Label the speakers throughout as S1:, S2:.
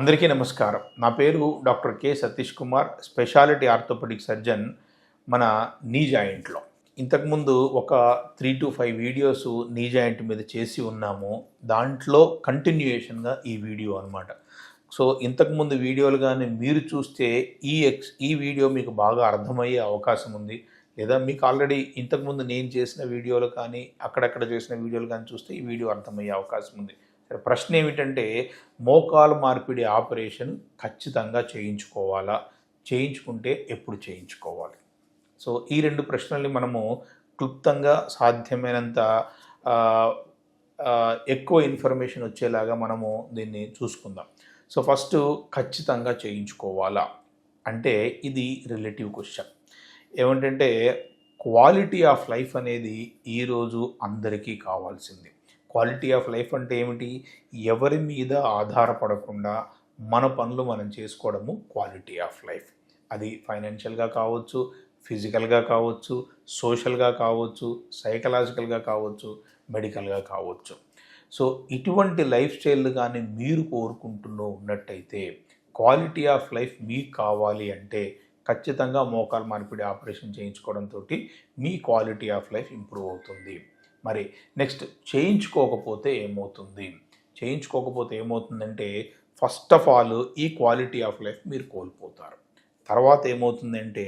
S1: అందరికీ నమస్కారం. నా పేరు doctor K. Satish Kumar, speciality orthopaedic surgeon మన నీ జాయింట్‌లో. ఇంతకుముందు ఒక 3-5 వీడియోస్ నీ జాయింట్ మీద చేసి ఉన్నాము. దాంట్లో కంటిన్యూయేషన్‌గా ఈ వీడియో అనమాట. సో, ఇంతకుముందు వీడియోలు గాని మీరు చూస్తే ఈ వీడియో మీకు బాగా అర్థమయ్యే అవకాశం ఉంది. లేదా మీకు ఆల్రెడీ ఇంతకుముందు నేను చేసిన వీడియోలు కానీ, అక్కడక్కడ చేసిన వీడియోలు కానీ చూస్తే ఈ వీడియో అర్థమయ్యే అవకాశం ఉంది. ప్రశ్న ఏమిటంటే, మోకాలు మార్పిడి ఆపరేషన్ ఖచ్చితంగా చేయించుకోవాలా? చేయించుకుంటే ఎప్పుడు చేయించుకోవాలి? సో, ఈ 2 ప్రశ్నల్ని మనము క్లుప్తంగా సాధ్యమైనంత ఎక్కువ ఇన్ఫర్మేషన్ వచ్చేలాగా మనము దీన్ని చూసుకుందాం. సో, ఫస్టు ఖచ్చితంగా చేయించుకోవాలా? అంటే ఇది రిలేటివ్ క్వెషన్. ఏమిటంటే, క్వాలిటీ ఆఫ్ లైఫ్ అనేది ఈరోజు అందరికీ కావాల్సింది. క్వాలిటీ ఆఫ్ లైఫ్ అంటే ఏమిటి? ఎవరి మీద ఆధారపడకుండా మన పనులు మనం చేసుకోవడము క్వాలిటీ ఆఫ్ లైఫ్. అది ఫైనాన్షియల్‌గా కావచ్చు, ఫిజికల్‌గా కావచ్చు, సోషల్‌గా కావచ్చు, సైకలాజికల్‌గా కావచ్చు, మెడికల్‌గా కావచ్చు. సో, ఇటువంటి లైఫ్ స్టైల్ కానీ మీరు కోరుకుంటూ ఉన్నట్టయితే, క్వాలిటీ ఆఫ్ లైఫ్ మీకు కావాలి అంటే ఖచ్చితంగా మోకాలు మార్పిడి ఆపరేషన్ చేయించుకోవడంతోటి మీ క్వాలిటీ ఆఫ్ లైఫ్ ఇంప్రూవ్ అవుతుంది. మరి నెక్స్ట్ చేయించుకోకపోతే ఏమవుతుంది? చేయించుకోకపోతే ఏమవుతుందంటే, ఫస్ట్ ఆఫ్ ఆల్ ఈ క్వాలిటీ ఆఫ్ లైఫ్ మీరు కోల్పోతారు. తర్వాత ఏమవుతుందంటే,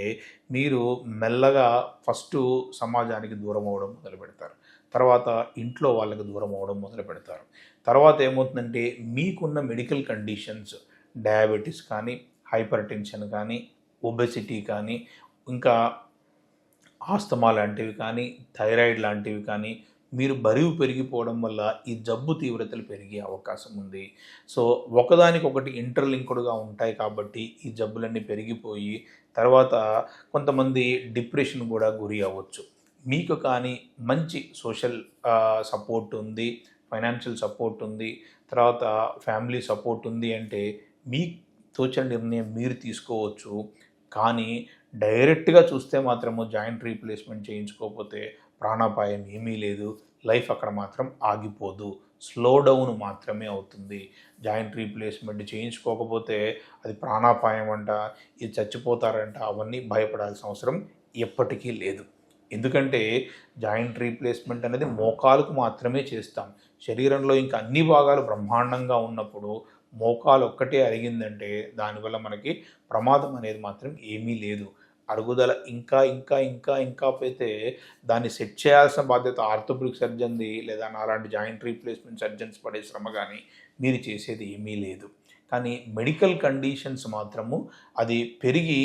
S1: మీరు మెల్లగా ఫస్టు సమాజానికి దూరం అవ్వడం మొదలుపెడతారు. తర్వాత ఇంట్లో వాళ్ళకి దూరం అవ్వడం మొదలుపెడతారు. తర్వాత ఏమవుతుందంటే, మీకున్న మెడికల్ కండిషన్స్ డయాబెటిస్ కానీ, హైపర్ టెన్షన్ కానీ, ఒబెసిటీ కానీ, ఇంకా ఆస్తమా లాంటివి కానీ, థైరాయిడ్ లాంటివి కానీ, మీరు బరువు పెరిగిపోవడం వల్ల ఈ జబ్బు తీవ్రతలు పెరిగే అవకాశం ఉంది. సో, ఒకదానికొకటి ఇంటర్లింక్డ్‌గా ఉంటాయి కాబట్టి ఈ జబ్బులన్నీ పెరిగిపోయి తర్వాత కొంతమంది డిప్రెషన్ కూడా గురి అవ్వచ్చు. మీకు కానీ మంచి సోషల్ సపోర్ట్ ఉంది, ఫైనాన్షియల్ సపోర్ట్ ఉంది, తర్వాత ఫ్యామిలీ సపోర్ట్ ఉంది అంటే మీకు తోచిన నిర్ణయం మీరు తీసుకోవచ్చు. కానీ డైరెక్ట్‌గా చూస్తే మాత్రము జాయింట్ రీప్లేస్‌మెంట్ చేయించుకోకపోతే ప్రాణాపాయం ఏమీ లేదు. లైఫ్ అక్కడ మాత్రం ఆగిపోదు. స్లో డౌన్ మాత్రమే అవుతుంది. జాయింట్ రీప్లేస్‌మెంట్ చేయించుకోకపోతే అది ప్రాణాపాయం అంట, ఇది చచ్చిపోతారంట, అవన్నీ భయపడాల్సిన అవసరం ఎప్పటికీ లేదు. ఎందుకంటే జాయింట్ రీప్లేస్‌మెంట్ అనేది మోకాలుకు మాత్రమే చేస్తాం. శరీరంలో ఇంకా అన్ని భాగాలు బ్రహ్మాండంగా ఉన్నప్పుడు మోకాలు ఒక్కటే అరిగిందంటే దానివల్ల మనకి ప్రమాదం అనేది మాత్రం ఏమీ లేదు. అరుగుదల ఇంకా పోతే దాన్ని సెట్ చేయాల్సిన బాధ్యత ఆర్థోపెడిక్ సర్జన్‌ది లేదా నాలాంటి జాయింట్ రీప్లేస్‌మెంట్ సర్జన్స్ పడే శ్రమ గానీ మీరు చేసేది ఏమీ లేదు. కానీ మెడికల్ కండిషన్స్ మాత్రము అది పెరిగి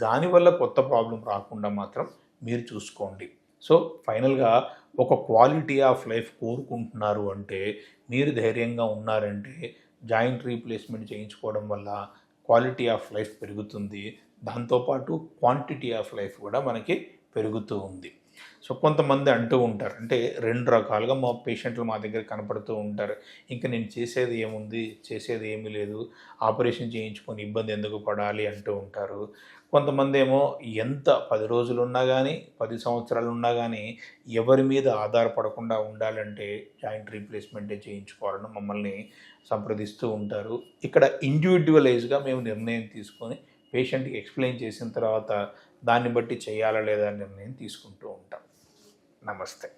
S1: దానివల్ల కొత్త ప్రాబ్లమ్ రాకుండా మాత్రం మీరు చూసుకోండి. సో, ఫైనల్‌గా ఒక క్వాలిటీ ఆఫ్ లైఫ్ కోరుకుంటున్నారు అంటే, మీరు ధైర్యంగా ఉన్నారంటే జాయింట్ రీప్లేస్‌మెంట్ చేయించుకోవడం వల్ల క్వాలిటీ ఆఫ్ లైఫ్ పెరుగుతుంది. దాంతోపాటు క్వాంటిటీ ఆఫ్ లైఫ్ కూడా మనకి పెరుగుతూ ఉంది. సో, కొంతమంది అంటూ ఉంటారు, అంటే 2 రకాలుగా మా పేషెంట్లు మా దగ్గర కనపడుతూ ఉంటారు. ఇంక నేను చేసేది ఏముంది? చేసేది ఏమీ లేదు. ఆపరేషన్ చేయించుకొని ఇబ్బంది ఎందుకు పడాలి అంటూ ఉంటారు. కొంతమందేమో ఎంత 10 రోజులున్నా గానీ, 10 సంవత్సరాలున్నా గానీ ఎవరి మీద ఆధారపడకుండా ఉండాలంటే జాయింట్ రీప్లేస్‌మెంటే చేయించుకోవాలని మమ్మల్ని సంప్రదిస్తూ ఉంటారు. ఇక్కడ ఇండివిడ్యువలైజ్‌గా మేము నిర్ణయం తీసుకొని పేషెంట్‌కి ఎక్స్‌ప్లెయిన్ చేసిన తర్వాత దాన్ని బట్టి చేయాలా లేదా అని నిర్ణయం తీసుకుంటూ ఉంటాం. నమస్తే.